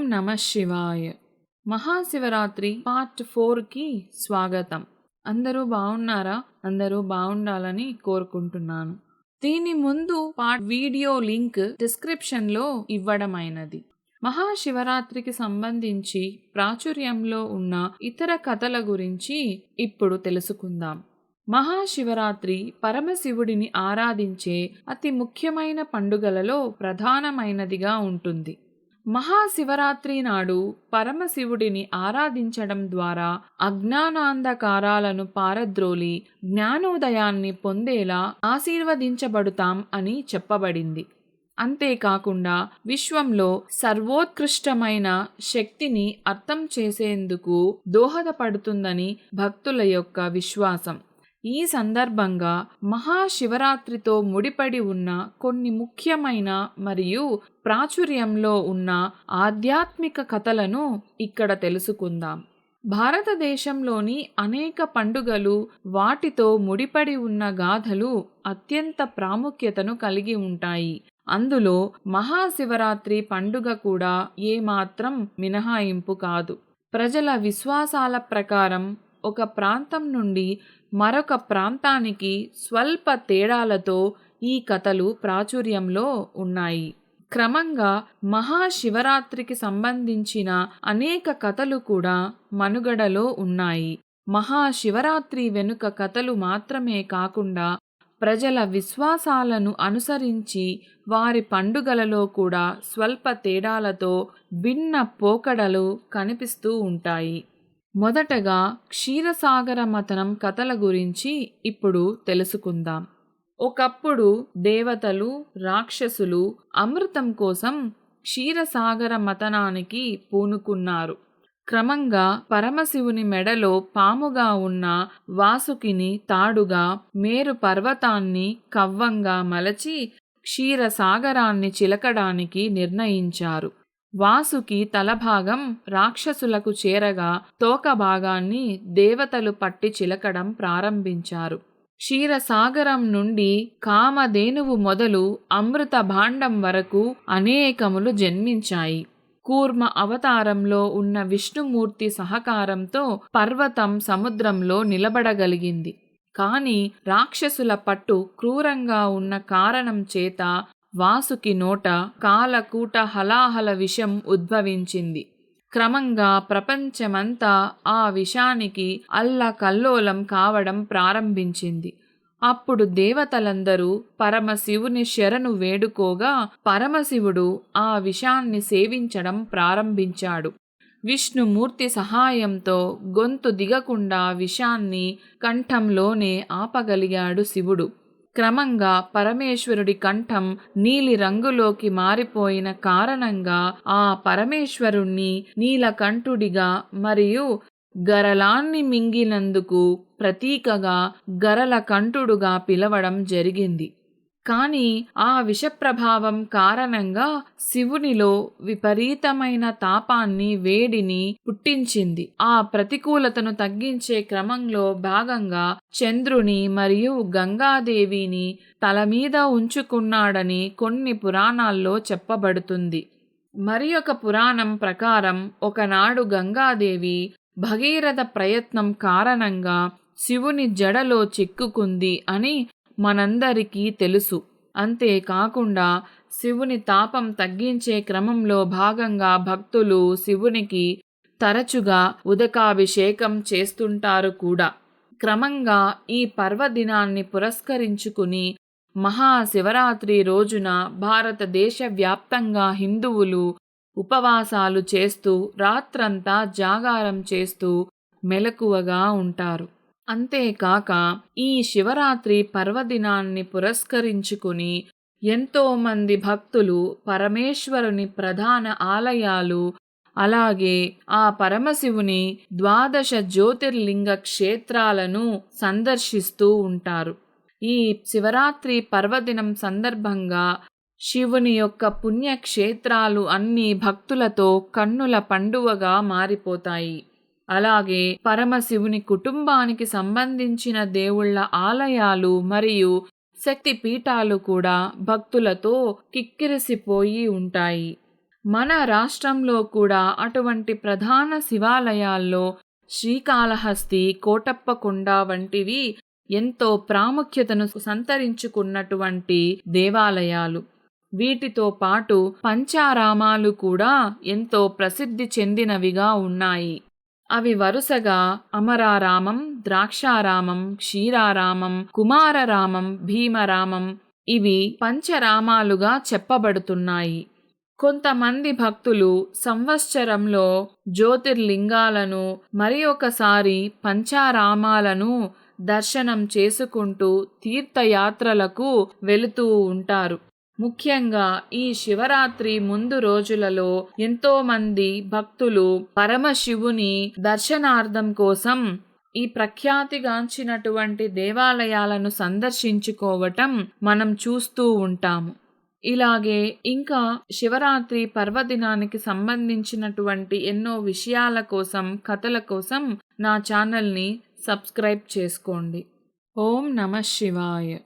నమః శివాయ. మహాశివరాత్రి పార్ట్ 4కి స్వాగతం. అందరూ బాగున్నారా? అందరూ బాగుండాలని కోరుకుంటున్నాను. దీని ముందు పార్ట్ వీడియో లింక్ డిస్క్రిప్షన్లో ఇవ్వడమైనది. మహాశివరాత్రికి సంబంధించి ప్రాచుర్యంలో ఉన్న ఇతర కథల గురించి ఇప్పుడు తెలుసుకుందాం. మహాశివరాత్రి పరమశివుడిని ఆరాధించే అతి ముఖ్యమైన పండుగలలో ప్రధానమైనదిగా ఉంటుంది. మహాశివరాత్రి నాడు పరమశివుడిని ఆరాధించడం ద్వారా అజ్ఞానాంధకారాలను పారద్రోలి జ్ఞానోదయాన్ని పొందేలా ఆశీర్వదించబడుతాం అని చెప్పబడింది. అంతేకాకుండా విశ్వంలో సర్వోత్కృష్టమైన శక్తిని అర్థం చేసేందుకు దోహదపడుతుందని భక్తుల యొక్క విశ్వాసం. ఈ సందర్భంగా మహాశివరాత్రితో ముడిపడి ఉన్న కొన్ని ముఖ్యమైన మరియు ప్రాచుర్యంలో ఉన్న ఆధ్యాత్మిక కథలను ఇక్కడ తెలుసుకుందాం. భారతదేశంలోని అనేక పండుగలు, వాటితో ముడిపడి ఉన్న గాథలు అత్యంత ప్రాముఖ్యతను కలిగి ఉంటాయి. అందులో మహాశివరాత్రి పండుగ కూడా ఏమాత్రం మినహాయింపు కాదు. ప్రజల విశ్వాసాల ప్రకారం ఒక ప్రాంతం నుండి మరొక ప్రాంతానికి స్వల్ప తేడాలతో ఈ కథలు ప్రాచుర్యంలో ఉన్నాయి. క్రమంగా మహాశివరాత్రికి సంబంధించిన అనేక కథలు కూడా మనుగడలో ఉన్నాయి. మహాశివరాత్రి వెనుక కథలు మాత్రమే కాకుండా ప్రజల విశ్వాసాలను అనుసరించి వారి పండుగలలో కూడా స్వల్ప తేడాలతో భిన్న పోకడలు కనిపిస్తూ ఉంటాయి. మొదటగా క్షీరసాగర మథనం కథల గురించి ఇప్పుడు తెలుసుకుందాం. ఒకప్పుడు దేవతలు, రాక్షసులు అమృతం కోసం క్షీరసాగర మథనానికి పూనుకున్నారు. క్రమంగా పరమశివుని మెడలో పాముగా ఉన్న వాసుకిని తాడుగా, మేరు పర్వతాన్ని కవ్వంగా మలచి క్షీరసాగరాన్ని చిలకడానికి నిర్ణయించారు. వాసుకి తలభాగం రాక్షసులకు చేరగా తోక భాగాన్ని దేవతలు పట్టి చిలకడం ప్రారంభించారు. క్షీరసాగరం నుండి కామధేనువు మొదలు అమృత భాండం వరకు అనేకములు జన్మించాయి. కూర్మ అవతారంలో ఉన్న విష్ణుమూర్తి సహకారంతో పర్వతం సముద్రంలో నిలబడగలిగింది. కానీ రాక్షసుల పట్టు క్రూరంగా ఉన్న కారణం చేత వాసుకి నోట కాలకూట హలాహల విషం ఉద్భవించింది. క్రమంగా ప్రపంచమంతా ఆ విషానికి అల్లకల్లోలం కావడం ప్రారంభించింది. అప్పుడు దేవతలందరూ పరమశివుని శరణు వేడుకోగా పరమశివుడు ఆ విషాన్ని సేవించడం ప్రారంభించాడు. విష్ణుమూర్తి సహాయంతో గొంతు దిగకుండా విషాన్ని కంఠంలోనే ఆపగలిగాడు శివుడు. క్రమంగా పరమేశ్వరుడి కంఠం నీలి రంగులోకి మారిపోయిన కారణంగా ఆ పరమేశ్వరుణ్ణి నీలకంఠుడిగా మరియు గరలాన్ని మింగినందుకు ప్రతీకగా గరలకంఠుడుగా పిలవడం జరిగింది. కానీ ఆ విషప్రభావం కారణంగా శివునిలో విపరీతమైన తాపాన్ని, వేడిని పుట్టించింది. ఆ ప్రతికూలతను తగ్గించే క్రమంలో భాగంగా చంద్రుని మరియు గంగాదేవిని తల మీద ఉంచుకున్నాడని కొన్ని పురాణాల్లో చెప్పబడుతుంది. మరి ఒక పురాణం ప్రకారం ఒకనాడు గంగాదేవి భగీరథ ప్రయత్నం కారణంగా శివుని జడలో చిక్కుకుంది అని మనందరికీ తెలుసు. అంతేకాకుండా శివుని తాపం తగ్గించే క్రమంలో భాగంగా భక్తులు శివునికి తరచుగా ఉదకాభిషేకం చేస్తుంటారు కూడా. క్రమంగా ఈ పర్వదినాన్ని పురస్కరించుకుని మహాశివరాత్రి రోజున భారతదేశ వ్యాప్తంగా హిందువులు ఉపవాసాలు చేస్తూ రాత్రంతా జాగారం చేస్తూ మెలకువగా ఉంటారు. అంతేకాక ఈ శివరాత్రి పర్వదినాన్ని పురస్కరించుకుని ఎంతోమంది భక్తులు పరమేశ్వరుని ప్రధాన ఆలయాలు, అలాగే ఆ పరమశివుని 12 జ్యోతిర్లింగ క్షేత్రాలను సందర్శిస్తూ ఉంటారు. ఈ శివరాత్రి పర్వదినం సందర్భంగా శివుని యొక్క పుణ్యక్షేత్రాలు అన్ని భక్తులతో కన్నుల పండువగా మారిపోతాయి. అలాగే పరమశివుని కుటుంబానికి సంబంధించిన దేవుళ్ళ ఆలయాలు మరియు శక్తి పీఠాలు కూడా భక్తులతో కిక్కిరిసిపోయి ఉంటాయి. మన రాష్ట్రంలో కూడా అటువంటి ప్రధాన శివాలయాల్లో శ్రీకాళహస్తి, కోటప్పకొండ వంటివి ఎంతో ప్రాముఖ్యతను సంతరించుకున్నటువంటి దేవాలయాలు. వీటితో పాటు పంచారామాలు కూడా ఎంతో ప్రసిద్ధి చెందినవిగా ఉన్నాయి. అవి వరుసగా అమరారామం, ద్రాక్షారామం, క్షీరారామం, కుమారరామం, భీమరామం ఇవి పంచరామాలుగా చెప్పబడుతున్నాయి. కొంతమంది భక్తులు సంవత్సరంలో జ్యోతిర్లింగాలను మరి ఒకసారి పంచారామాలను దర్శనం చేసుకుంటూ తీర్థయాత్రలకు వెళుతూ ఉంటారు. ముఖ్యంగా ఈ శివరాత్రి ముందు రోజులలో ఎంతో మంది భక్తులు పరమశివుని దర్శనార్థం కోసం ఈ ప్రఖ్యాతిగాంచినటువంటి దేవాలయాలను సందర్శించుకోవటం మనం చూస్తూ ఉంటాము. ఇలాగే ఇంకా శివరాత్రి పర్వదినానికి సంబంధించినటువంటి ఎన్నో విషయాల కోసం, కథల కోసం నా ఛానల్ని సబ్స్క్రైబ్ చేసుకోండి. ఓం నమః శివాయ.